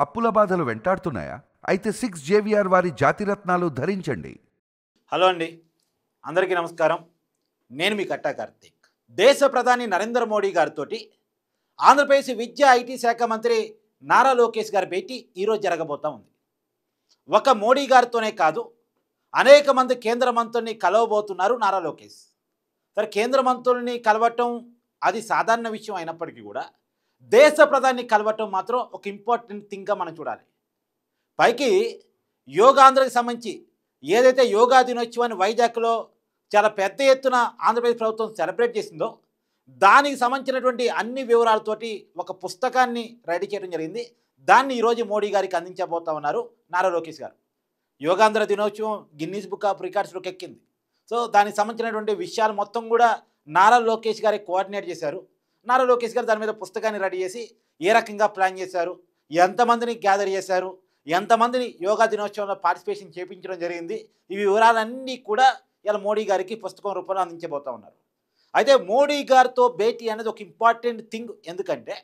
అప్పుల బాధలు వెంటాడుతున్నాయా? అయితే 6 జేవిఆర్ వారి జాతిరత్నాలు ధరించండి. హలో అండి, అందరికీ నమస్కారం. నేను మీ కట్టా కార్తీక్. దేశ ప్రధాని నరేంద్ర మోడీ గారితో ఆంధ్రప్రదేశ్ విద్యా ఐటీ శాఖ మంత్రి నారా లోకేష్ గారి భేటీ ఈరోజు జరగబోతా ఉంది. ఒక మోడీ గారితోనే కాదు, అనేక మంది కేంద్ర మంత్రుల్ని కలవబోతున్నారు నారా లోకేష్. సరే, కేంద్ర మంత్రుల్ని కలవటం అది సాధారణ విషయం అయినప్పటికీ కూడా దేశ ప్రధాని కలవటం మాత్రం ఒక ఇంపార్టెంట్ థింగ్గా మనం చూడాలి. పైకి యోగాంధ్రకి సంబంధించి ఏదైతే యోగా దినోత్సవాన్ని వైజాగ్లో చాలా పెద్ద ఎత్తున ఆంధ్రప్రదేశ్ ప్రభుత్వం సెలబ్రేట్ చేసిందో దానికి సంబంధించినటువంటి అన్ని వివరాలతోటి ఒక పుస్తకాన్ని రెడీ చేయడం జరిగింది. దాన్ని ఈరోజు మోడీ గారికి అందించబోతా ఉన్నారు నారా లోకేష్ గారు. యోగాంధ్ర దినోత్సవం గిన్నీస్ బుక్ ఆఫ్ రికార్డ్స్లోకి ఎక్కింది. సో దానికి సంబంధించినటువంటి విషయాలు మొత్తం కూడా నారా లోకేష్ గారి కోఆర్డినేట్ చేశారు. నారా లోకేష్ గారు దాని మీద పుస్తకాన్ని రెడీ చేసి ఏ రకంగా ప్లాన్ చేశారు, ఎంతమందిని గ్యాదర్ చేశారు, ఎంతమందిని యోగా దినోత్సవంలో పార్టిసిపేషన్ చేయించడం జరిగింది, ఈ వివరాలన్నీ కూడా ఇలా మోడీ గారికి పుస్తకం రూపంలో అందించబోతా ఉన్నారు. అయితే మోడీ గారితో భేటీ అనేది ఒక ఇంపార్టెంట్ థింగ్. ఎందుకంటే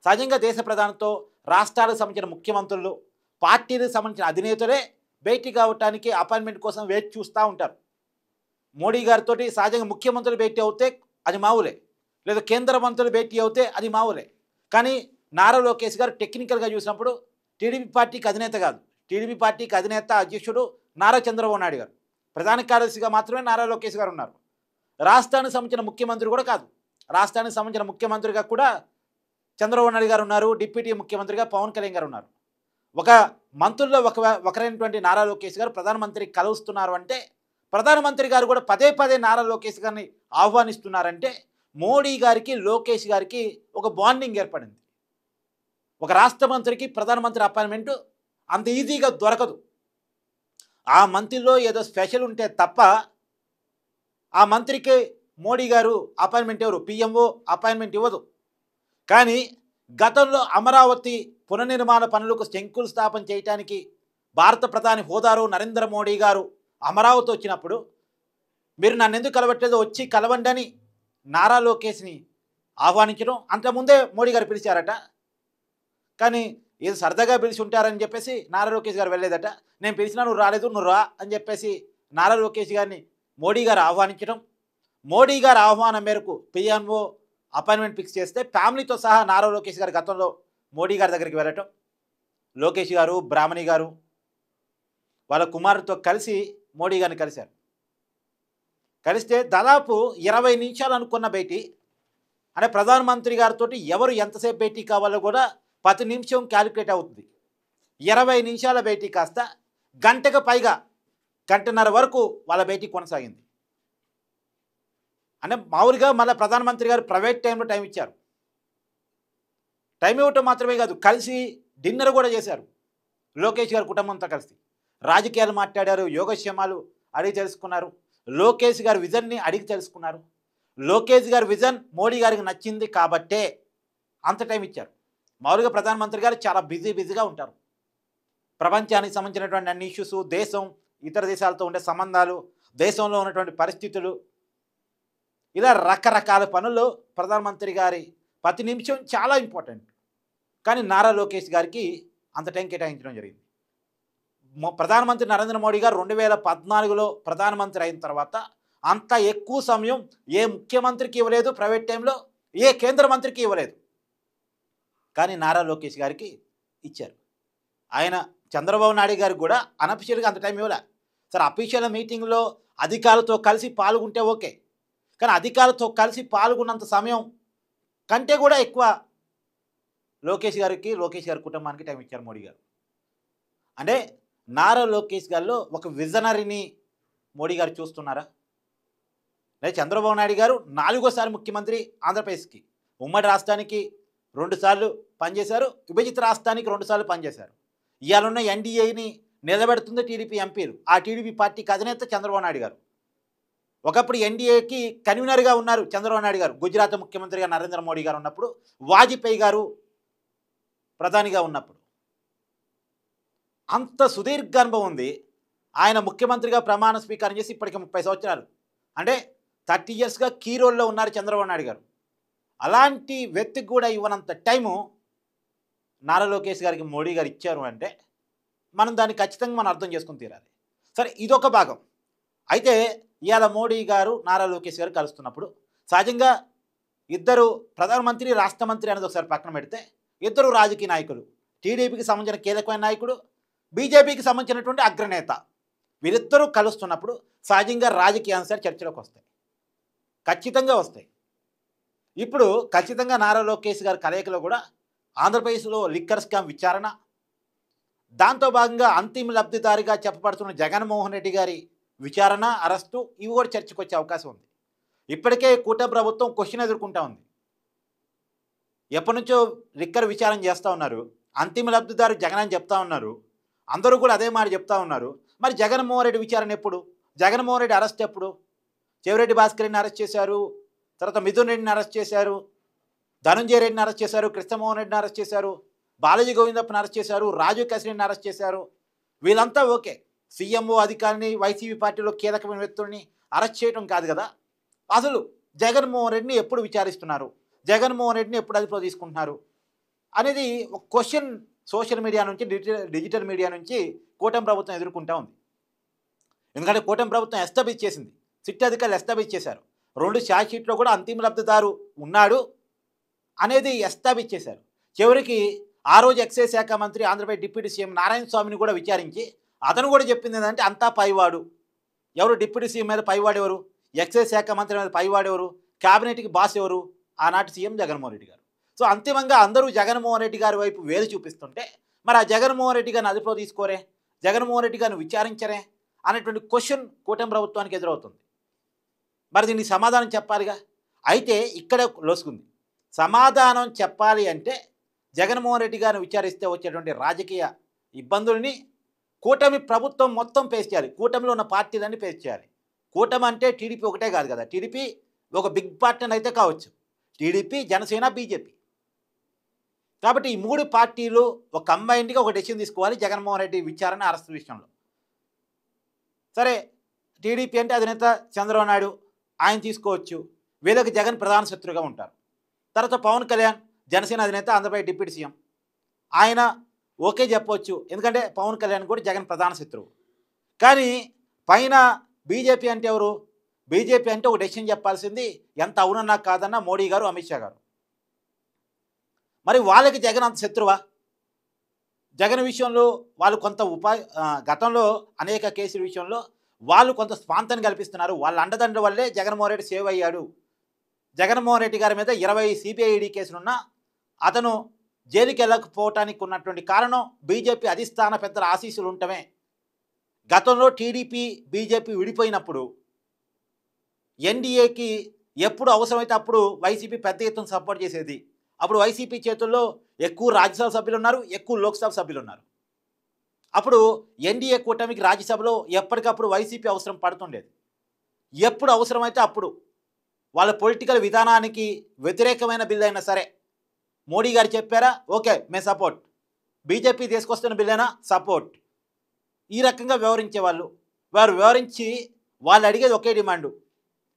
సహజంగా దేశ ప్రధానితో రాష్ట్రాలకు సంబంధించిన ముఖ్యమంత్రులు, పార్టీలకు సంబంధించిన అధినేతలే భేటీ కావటానికి అపాయింట్మెంట్ కోసం వేచి చూస్తూ ఉంటారు. మోడీ గారితో సహజంగా ముఖ్యమంత్రులు భేటీ అవుతే అది మామూలే, లేదా కేంద్ర మంత్రులు భేటీ అవుతే అది మామూలే. కానీ నారా లోకేష్ గారు టెక్నికల్గా చూసినప్పుడు టీడీపీ పార్టీకి అధినేత కాదు, టీడీపీ పార్టీకి అధినేత అధ్యక్షుడు నారా చంద్రబాబు నాయుడు గారు, ప్రధాన కార్యదర్శిగా మాత్రమే నారా లోకేష్ గారు ఉన్నారు. రాష్ట్రానికి సంబంధించిన ముఖ్యమంత్రి కూడా కాదు, రాష్ట్రానికి సంబంధించిన ముఖ్యమంత్రిగా కూడా చంద్రబాబు నాయుడు గారు ఉన్నారు, డిప్యూటీ ముఖ్యమంత్రిగా పవన్ కళ్యాణ్ గారు ఉన్నారు. ఒక మంత్రుల్లో ఒకరైనటువంటి నారా లోకేష్ గారు ప్రధానమంత్రి కలుస్తున్నారు అంటే, ప్రధానమంత్రి గారు కూడా పదే పదే నారా లోకేష్ గారిని ఆహ్వానిస్తున్నారంటే మోడీ గారికి లోకేష్ గారికి ఒక బాండింగ్ ఏర్పడింది. ఒక రాష్ట్ర మంత్రికి ప్రధానమంత్రి అపాయింట్మెంట్ అంత ఈజీగా దొరకదు. ఆ మంత్రిలో ఏదో స్పెషల్ ఉంటే తప్ప ఆ మంత్రికి మోడీ గారు అపాయింట్మెంట్ ఎవరు, పిఎంఓ అపాయింట్మెంట్ ఇవ్వదు. కానీ గతంలో అమరావతి పునర్నిర్మాణ పనులకు శంకుస్థాపన చేయడానికి భారత ప్రధాని హోదాలో నరేంద్ర మోడీ గారు అమరావతి వచ్చినప్పుడు మీరు నన్ను ఎందుకు కలవట్లేదో వచ్చి కలవండి అని నారా లోకేష్ని ఆహ్వానించడం, అంతకుముందే మోడీ గారు పిలిచారట. కానీ ఏదో సరదాగా పిలిచి ఉంటారని చెప్పేసి నారా లోకేష్ గారు వెళ్ళలేదట. నేను పిలిచినా నువ్వు రాలేదు, నువ్వు రా అని చెప్పేసి నారా లోకేష్ గారిని మోడీ గారు ఆహ్వానించడం, మోడీ గారు ఆహ్వానం మేరకు పిఎంఓ అపాయింట్మెంట్ ఫిక్స్ చేస్తే ఫ్యామిలీతో సహా నారా లోకేష్ గారు గతంలో మోడీ గారి దగ్గరికి వెళ్ళటం, లోకేష్ గారు, బ్రాహ్మణి గారు వాళ్ళ కుమారుడితో కలిసి మోడీ గారిని కలిశారు. కలిస్తే దాదాపు 20 నిమిషాలు అనుకున్న భేటీ, అంటే ప్రధానమంత్రి గారితో ఎవరు ఎంతసేపు భేటీ కావాలో కూడా 10 నిమిషం క్యాలిక్యులేట్ అవుతుంది. 20 నిమిషాల భేటీ కాస్త గంటకు పైగా, గంటన్నర వరకు వాళ్ళ భేటీ కొనసాగింది. అంటే మామూలుగా మళ్ళీ ప్రధానమంత్రి గారు ప్రైవేట్ టైంలో టైం ఇచ్చారు. టైం ఇవ్వటం మాత్రమే కాదు, కలిసి డిన్నర్ కూడా చేశారు లోకేష్ గారి కుటుంబంతో కలిసి. రాజకీయాలు మాట్లాడారు, యోగక్షేమాలు అడిగి తెలుసుకున్నారు, లోకేష్ గారి విజన్ని అడిగి తెలుసుకున్నారు. లోకేష్ గారి విజన్ మోడీ గారికి నచ్చింది కాబట్టే అంత టైం ఇచ్చారు. మామూలుగా ప్రధానమంత్రి గారు చాలా బిజీగా ఉంటారు. ప్రపంచానికి సంబంధించినటువంటి అన్ని ఇష్యూస్, దేశం ఇతర దేశాలతో ఉండే సంబంధాలు, దేశంలో ఉన్నటువంటి పరిస్థితులు, ఇలా రకరకాల పనుల్లో ప్రధానమంత్రి గారి 10 నిమిషం చాలా ఇంపార్టెంట్. కానీ నారా లోకేష్ గారికి అంత టైం కేటాయించడం జరిగింది. ప్రధానమంత్రి నరేంద్ర మోడీ గారు 2014లో ప్రధానమంత్రి అయిన తర్వాత అంత ఎక్కువ సమయం ఏ ముఖ్యమంత్రికి ఇవ్వలేదు, ప్రైవేట్ టైంలో ఏ కేంద్ర మంత్రికి ఇవ్వలేదు. కానీ నారా లోకేష్ గారికి ఇచ్చారు. ఆయన చంద్రబాబు నాయుడు గారికి కూడా అనఫిషియల్గా అంత టైం ఇవ్వలే. సరే, అఫీషియల్ మీటింగ్లో అధికారులతో కలిసి పాల్గొంటే ఓకే, కానీ అధికారులతో కలిసి పాల్గొన్నంత సమయం కంటే కూడా ఎక్కువ లోకేష్ గారి కుటుంబానికి టైం ఇచ్చారు మోడీ గారు. అంటే నారా లోకేష్ గారిలో ఒక విజనరీని మోడీ గారు చూస్తున్నారా? లేదా చంద్రబాబు నాయుడు గారు 4వ ముఖ్యమంత్రి ఆంధ్రప్రదేశ్కి, ఉమ్మడి రాష్ట్రానికి 2 సార్లు పనిచేశారు, విభజిత రాష్ట్రానికి 2 సార్లు పనిచేశారు. ఇవాళ ఎన్డీఏని నిలబెడుతుంది టీడీపీ ఎంపీలు. ఆ టీడీపీ పార్టీకి అధినేత చంద్రబాబు నాయుడు గారు. ఒకప్పుడు ఎన్డీఏకి కన్వీనర్గా ఉన్నారు చంద్రబాబు నాయుడు గారు, గుజరాత్ ముఖ్యమంత్రిగా నరేంద్ర మోడీ గారు ఉన్నప్పుడు, వాజ్పేయి గారు ప్రధానిగా ఉన్నప్పుడు. అంత సుదీర్ఘ అనుభవం ఉంది. ఆయన ముఖ్యమంత్రిగా ప్రమాణ స్వీకారం చేసి ఇప్పటికి 30 సంవత్సరాలు, అంటే 30 ఇయర్స్గా కీ రోల్లో ఉన్నారు చంద్రబాబు నాయుడు గారు. అలాంటి వ్యక్తికి కూడా ఇవ్వనంత టైము నారా లోకేష్ గారికి మోడీ గారు ఇచ్చారు అంటే మనం దాన్ని ఖచ్చితంగా మనం అర్థం చేసుకుని తీరాలి. సరే, ఇదొక భాగం. అయితే ఇవాళ మోడీ గారు నారా లోకేష్ గారు కలుస్తున్నప్పుడు సహజంగా ఇద్దరు ప్రధానమంత్రి, రాష్ట్ర మంత్రి అనేది ఒకసారి పక్కన పెడితే ఇద్దరు రాజకీయ నాయకులు, టీడీపీకి సంబంధించిన కీలకమైన నాయకుడు, బీజేపీకి సంబంధించినటువంటి అగ్రనేత, వీరిద్దరూ కలుస్తున్నప్పుడు సహజంగా రాజకీయ అంశాలు చర్చలోకి వస్తాయి, ఖచ్చితంగా వస్తాయి. ఇప్పుడు ఖచ్చితంగా నారా లోకేష్ గారి కలయికలో కూడా ఆంధ్రప్రదేశ్లో లిక్కర్ స్కామ్ విచారణ, దాంతో భాగంగా అంతిమ లబ్ధిదారిగా చెప్పబడుతున్న జగన్మోహన్ రెడ్డి గారి విచారణ, అరెస్టు, ఇవి కూడా చర్చకు వచ్చే అవకాశం ఉంది. ఇప్పటికే కూటమి ప్రభుత్వం క్వశ్చన్ ఎదుర్కొంటా ఉంది. ఎప్పటి నుంచో లిక్కర్ విచారణ చేస్తూ ఉన్నారు, అంతిమ లబ్ధిదారు జగన్ అని చెప్తా ఉన్నారు, అందరూ కూడా అదే మాట చెప్తా ఉన్నారు. మరి జగన్మోహన్ రెడ్డి విచారణ ఎప్పుడు? జగన్మోహన్ రెడ్డి అరెస్ట్ ఎప్పుడు? చెవిరెడ్డి భాస్కర్ రెడ్డిని అరెస్ట్ చేశారు, తర్వాత మిథున్ రెడ్డిని అరెస్ట్ చేశారు, ధనంజయ రెడ్డిని అరెస్ట్ చేశారు, కృష్ణమోహన్ రెడ్డిని అరెస్ట్ చేశారు, బాలాజీ గోవిందప్పని అరెస్ట్ చేశారు, రాజు కసిరెడ్డిని అరెస్ట్ చేశారు. వీళ్ళంతా ఓకే, సీఎంఓ అధికారిని, వైసీపీ పార్టీలో కీలకమైన వ్యక్తుల్ని అరెస్ట్ చేయడం కాదు కదా. అసలు జగన్మోహన్ రెడ్డిని ఎప్పుడు విచారిస్తున్నారు, జగన్మోహన్ రెడ్డిని ఎప్పుడు అదుపులో తీసుకుంటున్నారు అనేది ఒక క్వశ్చన్ సోషల్ మీడియా నుంచి, డిజిటల్ మీడియా నుంచి కూటమి ప్రభుత్వం ఎదుర్కొంటా ఉంది. ఎందుకంటే కూటమి ప్రభుత్వం ఎస్టాబ్లిష్ చేసింది, సిట్ అధికారులు ఎస్టాబ్లిష్ చేశారు, 2 ఛార్జ్ షీట్లో కూడా అంతిమ లబ్ధిదారు ఉన్నాడు అనేది ఎస్టాబ్లిష్ చేశారు. చివరికి ఆ రోజు ఎక్సైజ్ శాఖ మంత్రి, ఆంధ్రప్రదేశ్ డిప్యూటీ సీఎం నారాయణ స్వామిని కూడా విచారించి అతను కూడా చెప్పింది ఏంటంటే అంతా పైవాడు. ఎవరు డిప్యూటీ సీఎం మీద పైవాడు ఎవరు? ఎక్సైజ్ శాఖ మంత్రి మీద పైవాడు ఎవరు? క్యాబినెట్కి బాస్ ఎవరు? ఆనాటి సీఎం జగన్మోహన్ రెడ్డి గారు. సో అంతిమంగా అందరూ జగన్మోహన్ రెడ్డి గారి వైపు వేలు చూపిస్తుంటే మరి ఆ జగన్మోహన్ రెడ్డి గారిని అదుపులో తీసుకోరే, జగన్మోహన్ రెడ్డి గారిని విచారించరే అనేటువంటి క్వశ్చన్ కూటమి ప్రభుత్వానికి ఎదురవుతుంది. మరి దీనికి సమాధానం చెప్పాలిగా. అయితే ఇక్కడ లోసుకుంది. సమాధానం చెప్పాలి అంటే జగన్మోహన్ రెడ్డి గారిని విచారిస్తే వచ్చేటువంటి రాజకీయ ఇబ్బందుల్ని కూటమి ప్రభుత్వం మొత్తం ఫేస్ చేయాలి, కూటమిలో ఉన్న పార్టీలన్నీ ఫేస్ చేయాలి. కూటమి అంటే టీడీపీ ఒకటే కాదు కదా, టీడీపీ ఒక బిగ్ పార్టీ అయితే కావచ్చు, టీడీపీ, జనసేన, బీజేపీ. కాబట్టి ఈ 3 పార్టీలు ఒక కంబైన్డ్గా ఒక డెసిషన్ తీసుకోవాలి జగన్మోహన్ రెడ్డి విచారణ, అరెస్ట్ విషయంలో. సరే, టీడీపీ అంటే అధినేత చంద్రబాబు నాయుడు, ఆయన తీసుకోవచ్చు, వీళ్ళకి జగన్ ప్రధాన శత్రువుగా ఉంటారు. తర్వాత పవన్ కళ్యాణ్, జనసేన అధినేత, ఆంధ్రప్రదేశ్ డిప్యూటీ సీఎం, ఆయన ఓకే చెప్పవచ్చు, ఎందుకంటే పవన్ కళ్యాణ్ కూడా జగన్ ప్రధాన శత్రువు. కానీ పైన బీజేపీ అంటే ఎవరు? బీజేపీ అంటే ఒక డెసిషన్ చెప్పాల్సింది ఎంత అవునన్నా కాదన్నా మోడీ గారు, అమిత్ షా గారు. మరి వాళ్ళకి జగన్ అంత శత్రువా? జగన్ విషయంలో వాళ్ళు కొంత గతంలో అనేక కేసుల విషయంలో వాళ్ళు కొంత స్వాంతం కల్పిస్తున్నారు, వాళ్ళ అండదండ వల్లే జగన్మోహన్ రెడ్డి సేవ్ అయ్యాడు. జగన్మోహన్ రెడ్డి గారి మీద 20 సిబిఐ ఈడీ కేసులున్నా అతను జైలుకి వెళ్ళకపోవటానికి ఉన్నటువంటి కారణం బీజేపీ అధిష్టాన పెద్దల ఆశీస్సులు ఉండటమే. గతంలో టీడీపీ, బీజేపీ విడిపోయినప్పుడు ఎన్డీఏకి ఎప్పుడు అవసరమైతే అప్పుడు వైసీపీ పెద్ద ఎత్తున సపోర్ట్ చేసేది. అప్పుడు వైసీపీ చేతుల్లో ఎక్కువ రాజ్యసభ సభ్యులు ఉన్నారు, ఎక్కువ లోక్సభ సభ్యులు ఉన్నారు. అప్పుడు ఎన్డీఏ కూటమికి రాజ్యసభలో ఎప్పటికప్పుడు వైసీపీ అవసరం పడుతుండేది. ఎప్పుడు అవసరమైతే అప్పుడు వాళ్ళ పొలిటికల్ విధానానికి వ్యతిరేకమైన బిల్ అయినా సరే మోడీ గారు చెప్పారా, ఓకే మేము సపోర్ట్, బీజేపీ తీసుకొస్తున్న బిల్లేనా సపోర్ట్, ఈ రకంగా వ్యవహరించేవాళ్ళు. వారు వ్యవహరించి వాళ్ళు అడిగేది ఒకే డిమాండు,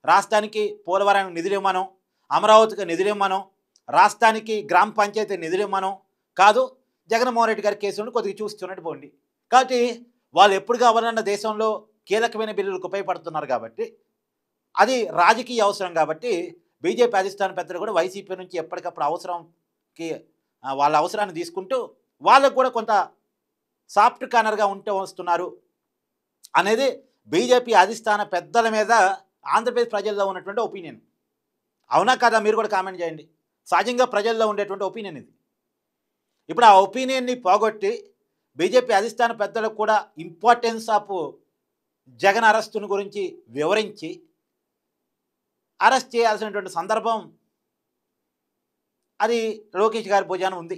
రాష్ట్రానికి పోలవరానికి నిధులు ఇవ్వమనం, అమరావతికి నిధులు ఇవ్వమనం, రాష్ట్రానికి గ్రామ పంచాయతీ నిధులు ఇవ్వమనం కాదు, జగన్మోహన్ రెడ్డి గారి కేసులను కొద్దిగా చూస్తున్నట్టు పోండి. కాబట్టి వాళ్ళు ఎప్పుడు కావాలన్న దేశంలో కీలకమైన బిల్లులకు ఉపయోగపడుతున్నారు కాబట్టి, అది రాజకీయ అవసరం కాబట్టి బీజేపీ అధిష్టాన పెద్దలు కూడా వైసీపీ నుంచి ఎప్పటికప్పుడు అవసరంకి వాళ్ళ అవసరాన్ని తీసుకుంటూ వాళ్ళకు కూడా కొంత సాఫ్ట్ కార్నర్గా ఉంటూ వస్తున్నారు అనేది బీజేపీ అధిష్టాన పెద్దల మీద ఆంధ్రప్రదేశ్ ప్రజల్లో ఉన్నటువంటి ఒపీనియన్. అవునా కదా? మీరు కూడా కామెంట్ చేయండి. సహజంగా ప్రజల్లో ఉండేటువంటి ఒపీనియన్ ఇది. ఇప్పుడు ఆ ఒపీనియన్ని పోగొట్టి బీజేపీ అధిష్టాన పెద్దలకు కూడా ఇంపార్టెన్స్ ఆఫ్ జగన్ అరెస్టును గురించి వివరించి అరెస్ట్ చేయాల్సినటువంటి సందర్భం అది లోకేష్ గారి భుజాన ఉంది.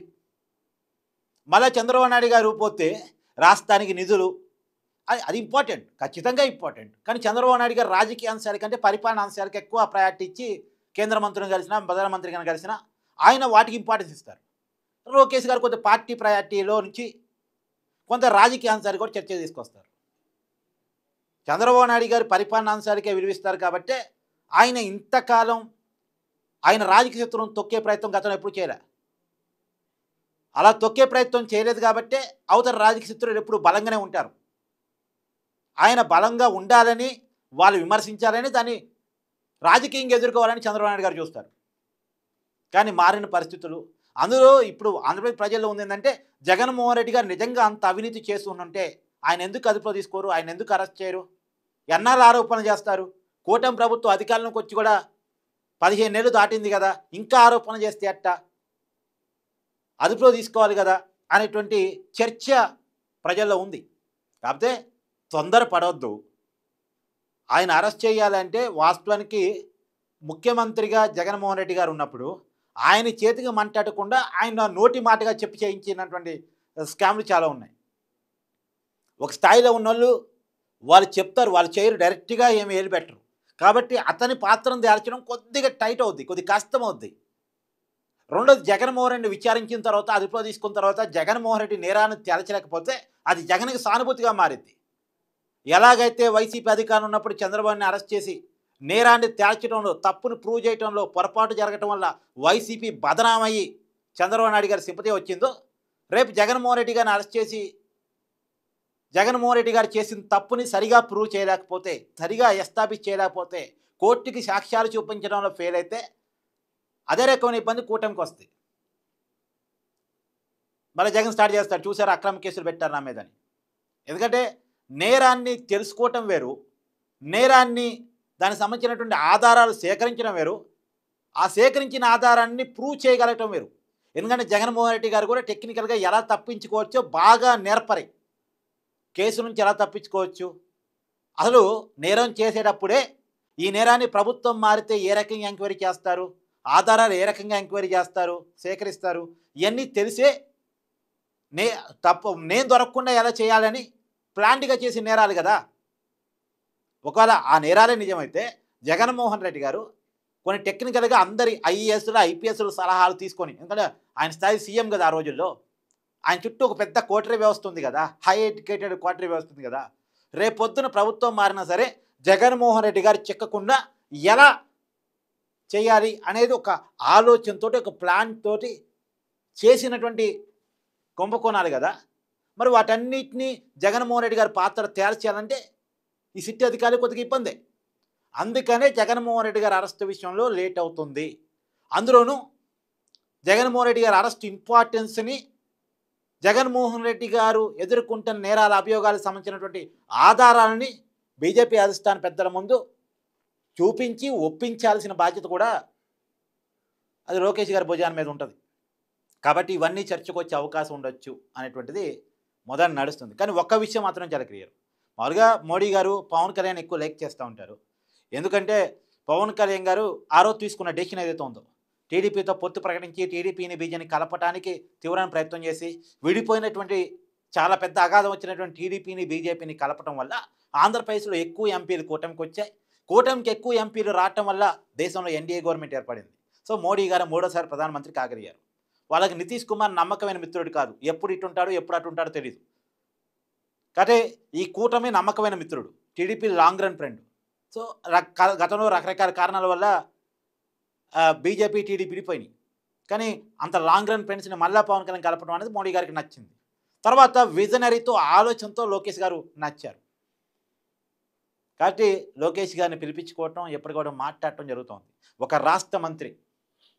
మళ్ళీ చంద్రబాబు నాయుడు గారు పోతే రాష్ట్రానికి నిధులు, అది ఇంపార్టెంట్, ఖచ్చితంగా ఇంపార్టెంట్. కానీ చంద్రబాబు నాయుడు గారు రాజకీయ అంశాల కంటే పరిపాలన అంశాలకు ఎక్కువ ప్రయారిటీ ఇచ్చి కేంద్ర మంత్రిని కలిసినా, ప్రధానమంత్రి గారిని కలిసినా ఆయన వాటికి ఇంపార్టెన్స్ ఇస్తారు. లోకేష్ గారు కొంత పార్టీ ప్రయారిటీలో నుంచి కొంత రాజకీయ అంశాలు కూడా చర్చ తీసుకొస్తారు. చంద్రబాబు నాయుడు గారు పరిపాలన అంశాలకే విలువిస్తారు కాబట్టి ఆయన ఇంతకాలం ఆయన రాజకీయ శత్రువులను తొక్కే ప్రయత్నం గతంలో ఎప్పుడు చేయలే. అలా తొక్కే ప్రయత్నం చేయలేదు కాబట్టే అవతల రాజకీయ శత్రువులు ఎప్పుడు బలంగానే ఉంటారు. ఆయన బలంగా ఉండాలని, వాళ్ళు విమర్శించాలని, దాన్ని రాజకీయంగా ఎదుర్కోవాలని చంద్రబాబు నాయుడు గారు చూస్తారు. కానీ మారిన పరిస్థితులు, అందులో ఇప్పుడు ఆంధ్రప్రదేశ్ ప్రజల్లో ఉంది ఏంటంటే, జగన్మోహన్ రెడ్డి గారు నిజంగా అంత అవినీతి చేస్తుంటే ఆయన ఎందుకు అదుపులో తీసుకోరు, ఆయన ఎందుకు అరెస్ట్ చేయరు, ఎన్నాళ్ళు ఆరోపణలు చేస్తారు? కూటమి ప్రభుత్వం అధికారంలోకి వచ్చి కూడా 15 నెలలు దాటింది కదా, ఇంకా ఆరోపణలు చేస్తే అట్ట, అదుపులో తీసుకోవాలి కదా అనేటువంటి చర్చ ప్రజల్లో ఉంది. కాకపోతే తొందరపడవద్దు. ఆయన అరెస్ట్ చేయాలంటే వాస్తవానికి ముఖ్యమంత్రిగా జగన్మోహన్ రెడ్డి గారు ఉన్నప్పుడు ఆయన చేతికి మంటాడకుండా ఆయన నోటి మాటగా చెప్పి చేయించినటువంటి స్కామ్లు చాలా ఉన్నాయి. ఒక స్థాయిలో ఉన్నోళ్ళు వాళ్ళు చెప్తారు, వాళ్ళు చేయరు, డైరెక్ట్గా ఏమి ఏలు పెట్టరు. కాబట్టి అతని పాత్రను దాల్చడం కొద్దిగా టైట్ అవుద్ది, కొద్దిగా కష్టం అవుద్ది. రెండోది, జగన్మోహన్ రెడ్డిని విచారించిన తర్వాత, అదుపులో తీసుకున్న తర్వాత జగన్మోహన్ రెడ్డి నేరాన్ని తేల్చలేకపోతే అది జగన్కి సానుభూతిగా మారింది. ఎలాగైతే వైసీపీ అధికారం ఉన్నప్పుడు చంద్రబాబుని అరెస్ట్ చేసి నేరాన్ని తేల్చడంలో, తప్పును ప్రూవ్ చేయడంలో పొరపాటు జరగటం వల్ల వైసీపీ బదనామయ్యి చంద్రబాబు నాయుడు గారి సింపతి వచ్చిందో, రేపు జగన్మోహన్ రెడ్డి గారిని అరెస్ట్ చేసి జగన్మోహన్ రెడ్డి గారు చేసిన తప్పుని సరిగా ప్రూవ్ చేయలేకపోతే, సరిగా ఎస్టాబ్లిష్ చేయలేకపోతే, కోర్టుకి సాక్ష్యాలు చూపించడంలో ఫెయిల్ అయితే అదే రకమైన ఇబ్బంది కూటమికి వస్తుంది. మళ్ళీ జగన్ స్టార్ట్ చేస్తాడు, చూసారు అక్రమ కేసులు పెట్టారు నా మీదని. ఎందుకంటే నేరాన్ని తెలుసుకోవటం వేరు, నేరాన్ని దానికి సంబంధించినటువంటి ఆధారాలు సేకరించడం వేరు, ఆ సేకరించిన ఆధారాన్ని ప్రూవ్ చేయగలగటం వేరు. ఎందుకంటే జగన్మోహన్ రెడ్డి గారు కూడా టెక్నికల్గా ఎలా తప్పించుకోవచ్చో బాగా నేర్పరి. కేసు నుంచి ఎలా తప్పించుకోవచ్చు, అసలు నేరం చేసేటప్పుడే ఈ నేరాన్ని ప్రభుత్వం మారితే ఏ రకంగా ఎంక్వైరీ చేస్తారు, ఆధారాలు ఏ రకంగా ఎంక్వైరీ చేస్తారు, సేకరిస్తారు, ఇవన్నీ తెలిసే నేను దొరకకుండా ఎలా చేయాలని ప్లాన్డ్గా చేసి నేరాలు కదా. ఒకవేళ ఆ నేరాలే నిజమైతే జగన్మోహన్ రెడ్డి గారు కొన్ని టెక్నికల్గా అందరి ఐఏఎస్లు ఐపీఎస్లు సలహాలు తీసుకొని, ఎందుకంటే ఆయన స్థాయి సీఎం కదా ఆ రోజుల్లో, ఆయన చుట్టూ ఒక పెద్ద కోటరీ వ్యవస్థ ఉంది కదా, హై ఎడ్యుకేటెడ్ కోటరీ వ్యవస్థ ఉంది కదా. రేపొద్దున ప్రభుత్వం మారినా సరే జగన్మోహన్ రెడ్డి గారు చిక్కకుండా ఎలా చేయాలి అనేది ఒక ఆలోచనతో, ఒక ప్లాన్ తోటి చేసినటువంటి కుంభకోణాలు కదా. మరి వాటన్నిటినీ జగన్మోహన్ రెడ్డి గారి పాత్ర తేల్చాలంటే ఈ సిట్ అధికారులు కొద్దిగా ఇబ్బందే. అందుకనే జగన్మోహన్ రెడ్డి గారి అరెస్ట్ విషయంలో లేట్ అవుతుంది. అందులోనూ జగన్మోహన్ రెడ్డి గారి అరెస్ట్ ఇంపార్టెన్స్ని, జగన్మోహన్ రెడ్డి గారు ఎదుర్కొంటున్న నేరాల అభియోగాలకు సంబంధించినటువంటి ఆధారాలని బీజేపీ అధిష్టాన పెద్దల ముందు చూపించి ఒప్పించాల్సిన బాధ్యత కూడా అది లోకేష్ గారి భుజాన మీద ఉంటుంది. కాబట్టి ఇవన్నీ చర్చకు వచ్చే అవకాశం ఉండొచ్చు అనేటువంటిది మొదట నడుస్తుంది. కానీ ఒక్క విషయం మాత్రం చాలా క్లియర్. మామూలుగా మోడీ గారు పవన్ కళ్యాణ్ ఎక్కువ లైక్ చేస్తూ ఉంటారు. ఎందుకంటే పవన్ కళ్యాణ్ గారు ఆ రోజు తీసుకున్న డెసిషన్ ఏదైతే ఉందో, టీడీపీతో పొత్తు ప్రకటించి టీడీపీని బీజేపీని కలపటానికి తీవ్రమైన ప్రయత్నం చేసి విడిపోయినటువంటి చాలా పెద్ద అగాధం వచ్చినటువంటి టీడీపీని బీజేపీని కలపటం వల్ల ఆంధ్రప్రదేశ్లో ఎక్కువ ఎంపీలు కూటమికి వచ్చాయి. కూటమికి ఎక్కువ ఎంపీలు రావటం వల్ల దేశంలో ఎన్డీఏ గవర్నమెంట్ ఏర్పడింది. సో మోడీ గారు మూడోసారి ప్రధానమంత్రి కాగలిగారు. వాళ్ళకి నితీష్ కుమార్ నమ్మకమైన మిత్రుడు కాదు, ఎప్పుడు ఇటు ఉంటాడో ఎప్పుడు అటు ఉంటాడో తెలియదు. కాబట్టి ఈ కూటమి నమ్మకమైన మిత్రుడు, TDP long run friend. So గతంలో రకరకాల కారణాల వల్ల బీజేపీ టీడీపీ విడిపోయినాయి. కానీ అంత లాంగ్ రన్ ఫ్రెండ్స్ని మళ్ళా పవన్ కళ్యాణ్ కలపడం అనేది మోడీ గారికి నచ్చింది. తర్వాత విజనరీతో ఆలోచనతో లోకేష్ గారు నచ్చారు. కాబట్టి లోకేష్ గారిని పిలిపించుకోవటం, ఎప్పటికప్పుడు మాట్లాడటం జరుగుతుంది. ఒక రాష్ట్ర మంత్రి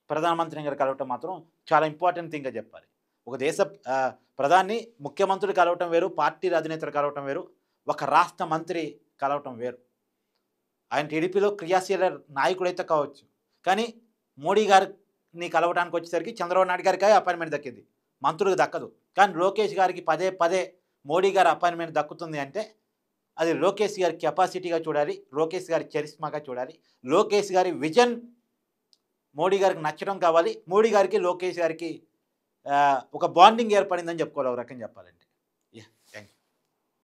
ప్రధానమంత్రి గారు కలవటం మాత్రం చాలా ఇంపార్టెంట్ థింగ్గా చెప్పాలి. ఒక దేశ ప్రధాని ముఖ్యమంత్రులు కలవటం వేరు, పార్టీ అధినేతలు కలవటం వేరు, ఒక రాష్ట్ర మంత్రి కలవటం వేరు. ఆయన టీడీపీలో క్రియాశీల నాయకుడైతే కావచ్చు, కానీ మోడీ గారిని కలవడానికి వచ్చేసరికి చంద్రబాబు నాయుడు గారికి అపాయింట్మెంట్ దక్కింది, మంత్రులకు దక్కదు. కానీ లోకేష్ గారికి పదే పదే మోడీ గారి అపాయింట్మెంట్ దక్కుతుంది అంటే అది లోకేష్ గారి కెపాసిటీగా చూడాలి, లోకేష్ గారి చరిస్మాగా చూడాలి, లోకేష్ గారి విజన్ మోడీ గారికి నచ్చడం కావాలి, మోడీ గారికి లోకేష్ గారికి ఒక బాండింగ్ ఏర్పడిందని చెప్పుకోవాలి ఒక రకంగా చెప్పాలంటే.